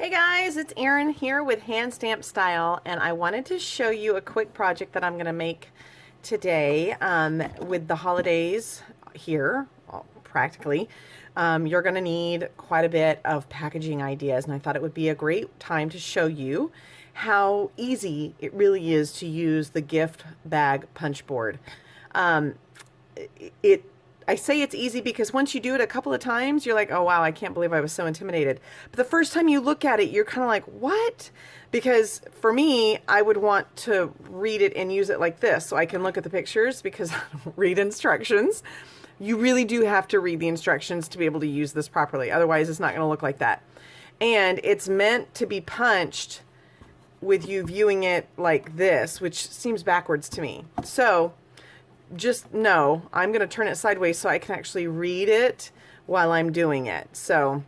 Hey guys, it's Erin here with Hand Stamp Style, and I wanted to show you a quick project that I'm going to make today with the holidays here, practically. You're going to need quite a bit of packaging ideas, and I thought it would be a great time to show you how easy it really is to use the gift bag punch board. I say it's easy because once you do it a couple of times, you're like, oh wow, I can't believe I was so intimidated. But the first time you look at it, you're kind of like, what? Because for me, I would want to read it and use it like this so I can look at the pictures because I don't read instructions. You really do have to read the instructions to be able to use this properly. Otherwise, it's not going to look like that. And it's meant to be punched with you viewing it like this, which seems backwards to me. So just know I'm going to turn it sideways so I can actually read it while I'm doing it. So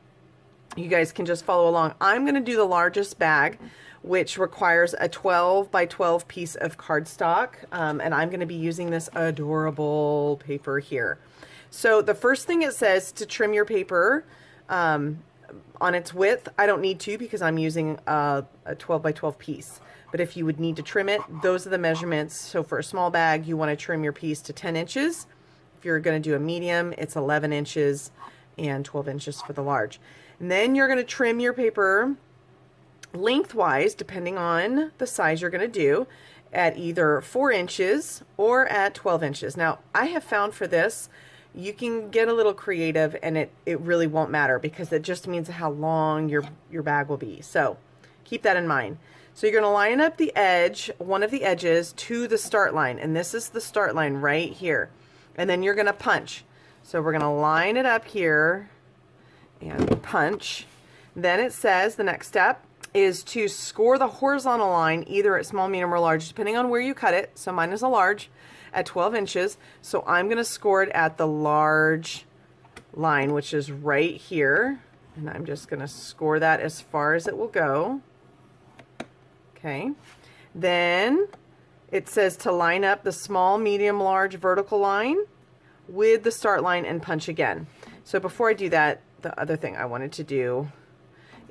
you guys can just follow along. I'm going to do the largest bag, which requires a 12 by 12 piece of cardstock. And I'm going to be using this adorable paper here. So the first thing it says to trim your paper on its width. I don't need to because I'm using a 12 by 12 piece. But if you would need to trim it, those are the measurements. So for a small bag, you want to trim your piece to 10 inches. If you're going to do a medium, it's 11 inches and 12 inches for the large. And then you're going to trim your paper lengthwise, depending on the size you're going to do, at either 4 inches or at 12 inches. Now, I have found for this, you can get a little creative and it really won't matter because it just means how long your bag will be. So keep that in mind. So you're going to line up the edge, one of the edges, to the start line. And this is the start line right here. And then you're going to punch. So we're going to line it up here and punch. Then it says the next step is to score the horizontal line either at small, medium, or large, depending on where you cut it. So mine is a large at 12 inches. So I'm going to score it at the large line, which is right here. And I'm just going to score that as far as it will go. Okay, then it says to line up the small, medium, large vertical line with the start line and punch again. So before I do that, the other thing I wanted to do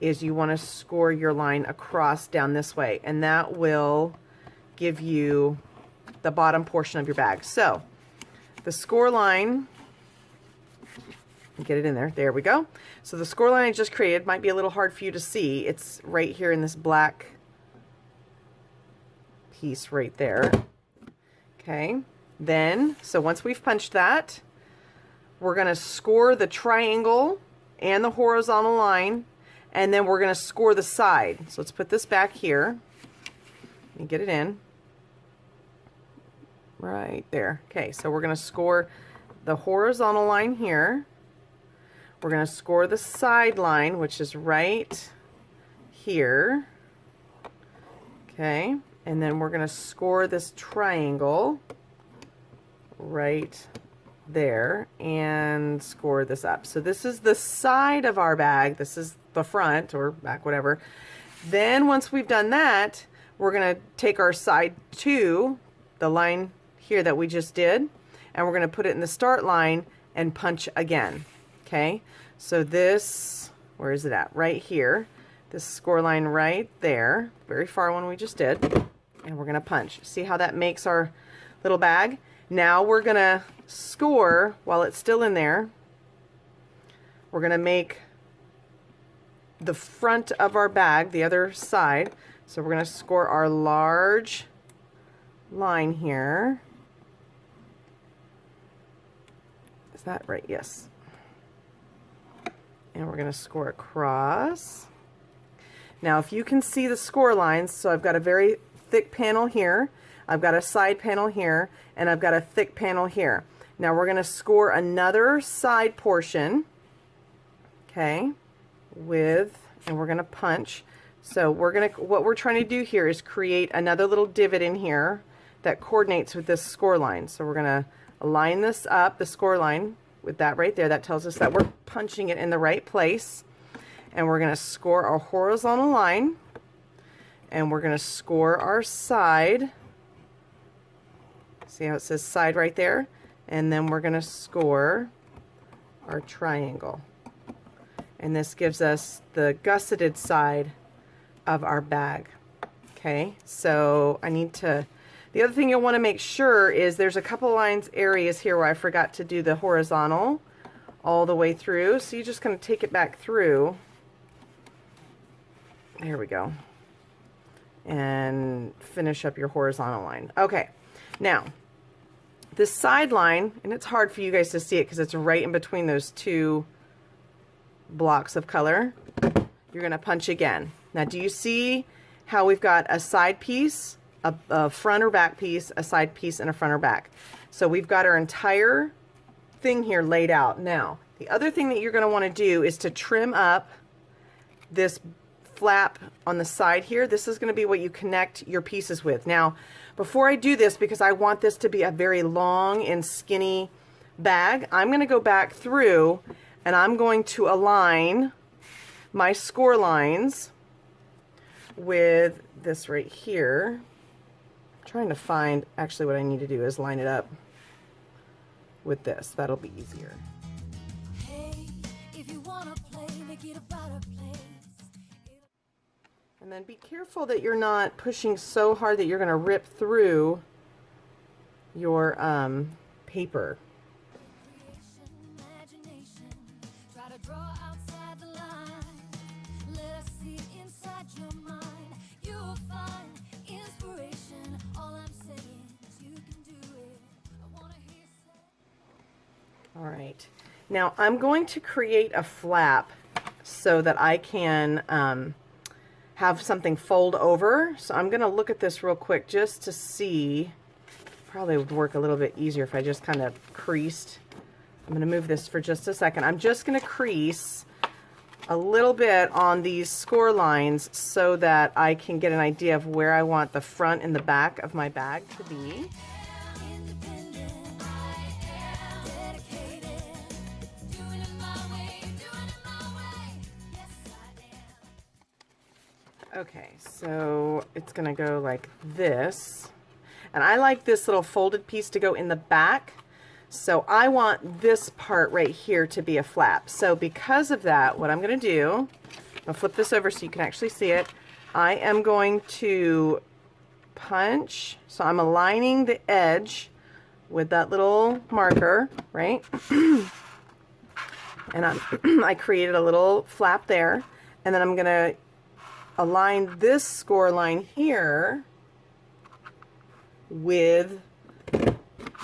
is you want to score your line across down this way, and that will give you the bottom portion of your bag. So the score line, get it in there, there we go. So the score line I just created might be a little hard for you to see. It's right here in this black piece right there. Okay, then so once we've punched that, we're going to score the triangle and the horizontal line, and then we're going to score the side. So let's put this back here and get it in right there. Okay, so we're going to score the horizontal line here. We're going to score the side line, which is right here. Okay, and then we're going to score this triangle right there and score this up. So this is the side of our bag. This is the front or back, whatever. Then once we've done that, we're going to take our side to the line here that we just did, and we're going to put it in the start line and punch again. Okay, so this, where is it at? Right here. This score line right there, very far one we just did, and we're going to punch. See how that makes our little bag? Now we're going to score while it's still in there. We're going to make the front of our bag the other side. So we're going to score our large line here. Is that right? Yes. And we're going to score across. Now if you can see the score lines, so I've got a very thick panel here, I've got a side panel here, and I've got a thick panel here. Now we're going to score another side portion, okay, and we're going to punch. So what we're trying to do here is create another little divot in here that coordinates with this score line. So we're going to line this up, the score line, with that right there. That tells us that we're punching it in the right place. And we're going to score our horizontal line, and we're going to score our side. See how it says side right there? And then we're going to score our triangle. And this gives us the gusseted side of our bag. Okay, so I need to, the other thing you'll want to make sure is there's a couple lines areas here where I forgot to do the horizontal all the way through. So you're just going to take it back through. There we go. And finish up your horizontal line. Okay, now this side line, and it's hard for you guys to see it because it's right in between those two blocks of color. You're going to punch again. Now, do you see how we've got a side piece, a front or back piece, a side piece, and a front or back? So we've got our entire thing here laid out. Now, the other thing that you're going to want to do is to trim up this flap on the side here. This is going to be what you connect your pieces with. Now, before I do this, because I want this to be a very long and skinny bag, I'm going to go back through and I'm going to align my score lines with this right here. I'm trying to find, actually what I need to do is line it up with this. That'll be easier. Hey, if you wanna play, make it about a place. And then be careful that you're not pushing so hard that you're going to rip through your paper. Creation, imagination, try to draw outside the line. Let us see inside your mind. You'll find inspiration. All I'm saying is you can do it. I wanna hear say. All right. Now I'm going to create a flap so that I can have something fold over. So I'm going to look at this real quick just to see. Probably would work a little bit easier if I just kind of creased. I'm going to move this for just a second. I'm just going to crease a little bit on these score lines so that I can get an idea of where I want the front and the back of my bag to be. Independent, I am dedicated. Doing it my way, doing it my way. Yes, I am. Okay, so it's going to go like this. And I like this little folded piece to go in the back. So I want this part right here to be a flap. So because of that, what I'm going to do, I'll flip this over so you can actually see it. I am going to punch. So I'm aligning the edge with that little marker, right? And I created a little flap there. And then I'm going to align this score line here with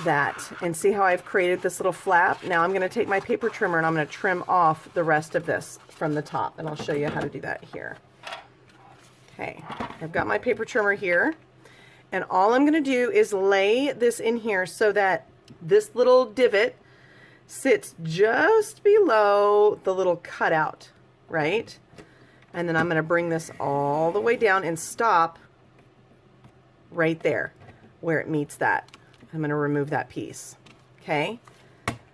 that, and see how I've created this little flap. Now I'm going to take my paper trimmer and I'm going to trim off the rest of this from the top, and I'll show you how to do that here. Okay, I've got my paper trimmer here, and all I'm going to do is lay this in here so that this little divot sits just below the little cutout, right? And then I'm going to bring this all the way down and stop right there where it meets that. I'm going to remove that piece. Okay,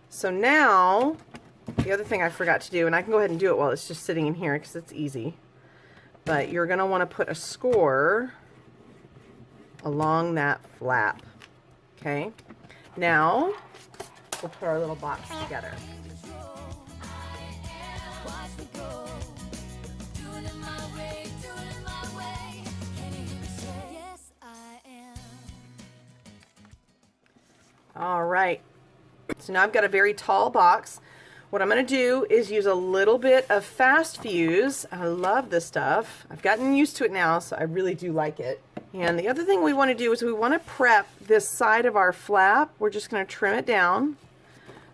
so now the other thing I forgot to do, and I can go ahead and do it while it's just sitting in here because it's easy, but you're going to want to put a score along that flap. Okay, now we'll put our little box together. All right, so now I've got a very tall box. What I'm going to do is use a little bit of Fast Fuse. I love this stuff. I've gotten used to it now, so I really do like it. And the other thing we want to do is we want to prep this side of our flap. We're just going to trim it down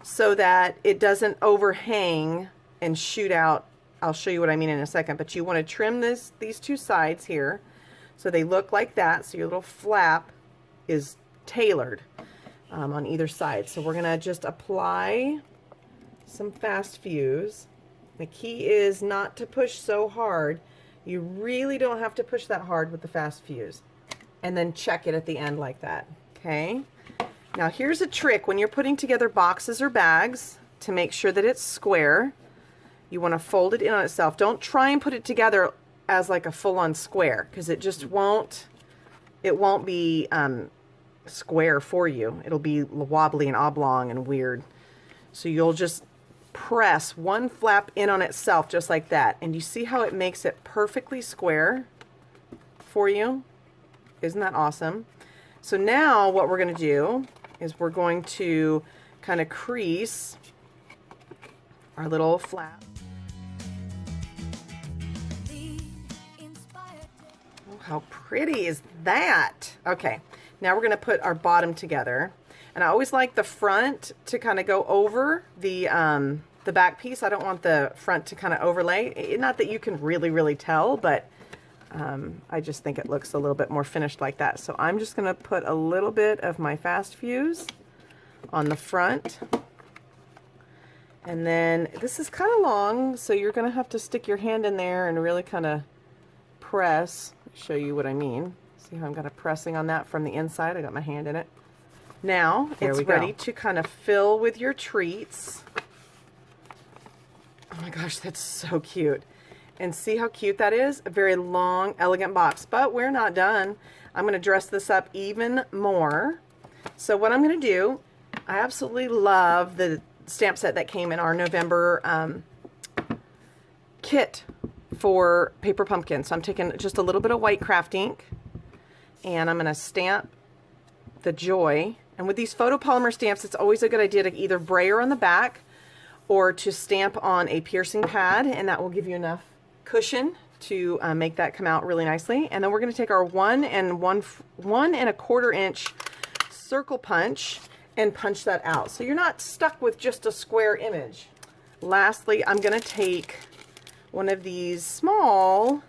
so that it doesn't overhang and shoot out. I'll show you what I mean in a second, but you want to trim these two sides here so they look like that, so your little flap is tailored on either side. So we're going to just apply some Fast Fuse. The key is not to push so hard. You really don't have to push that hard with the Fast Fuse. And then check it at the end like that. Okay. Now here's a trick when you're putting together boxes or bags to make sure that it's square. You want to fold it in on itself. Don't try and put it together as like a full-on square, because it just won't be square for you. It'll be wobbly and oblong and weird. So you'll just press one flap in on itself just like that. And you see how it makes it perfectly square for you? Isn't that awesome? So now what we're going to do is we're going to kind of crease our little flap. Oh, how pretty is that? Okay, now we're going to put our bottom together. And I always like the front to kind of go over the back piece. I don't want the front to kind of overlay. Not that you can really tell, but I just think it looks a little bit more finished like that. So I'm just going to put a little bit of my Fast Fuse on the front. And then this is kind of long, so you're going to have to stick your hand in there and really kind of press. Show you what I mean. See how I'm kind of pressing on that from the inside? I got my hand in it. Now it's ready to kind of fill with your treats. Oh my gosh, that's so cute. And see how cute that is? A very long, elegant box. But we're not done. I'm going to dress this up even more. So what I'm going to do, I absolutely love the stamp set that came in our November kit for Paper Pumpkin. So I'm taking just a little bit of white craft ink, and I'm going to stamp the Joy. And with these photopolymer stamps, it's always a good idea to either brayer on the back or to stamp on a piercing pad, and that will give you enough cushion to make that come out really nicely. And then we're going to take our 1 1/4 inch circle punch and punch that out, so you're not stuck with just a square image. Lastly, I'm going to take one of these small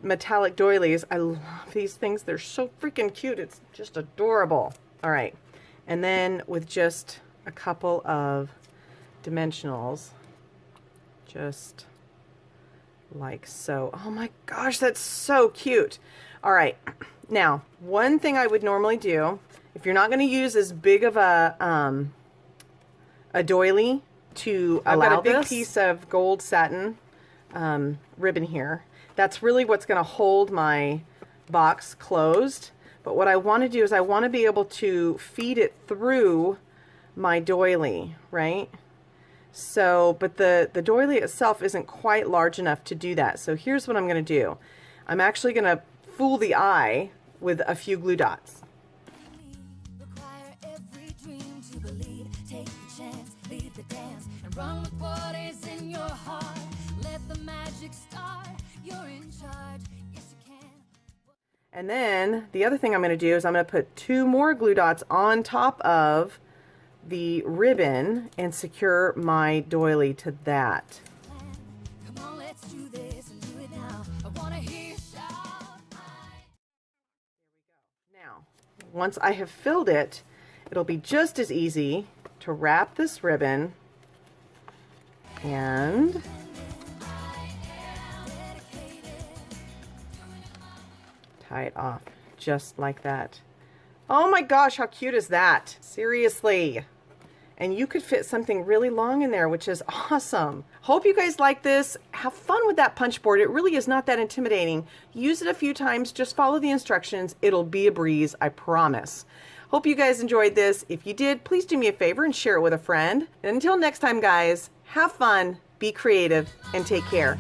metallic doilies. I love these things. They're so freaking cute. It's just adorable. All right, and then with just a couple of dimensionals, just like so. Oh my gosh, that's so cute. All right, now one thing I would normally do, if you're not going to use as big of a doily to allow this, I've got a big piece of gold satin ribbon here. That's really what's going to hold my box closed. But what I want to do is I want to be able to feed it through my doily, right? So, but the doily itself isn't quite large enough to do that. So here's what I'm going to do. I'm actually going to fool the eye with a few glue dots. Require every dream to believe. Take the chance, lead the dance, and run with what is in your heart. Let the magic start. You're in charge. Yes, you can. And then the other thing I'm going to do is I'm going to put 2 more glue dots on top of the ribbon and secure my doily to that. Come on, let's do this and do it now. I want to hear you shout. Now, once I have filled it, it'll be just as easy to wrap this ribbon and tie it off just like that. Oh my gosh, how cute is that? Seriously. And you could fit something really long in there, which is awesome. Hope you guys like this. Have fun with that punch board. It really is not that intimidating. Use it a few times. Just follow the instructions. It'll be a breeze, I promise. Hope you guys enjoyed this. If you did, please do me a favor and share it with a friend. And until next time, guys, have fun, be creative, and take care.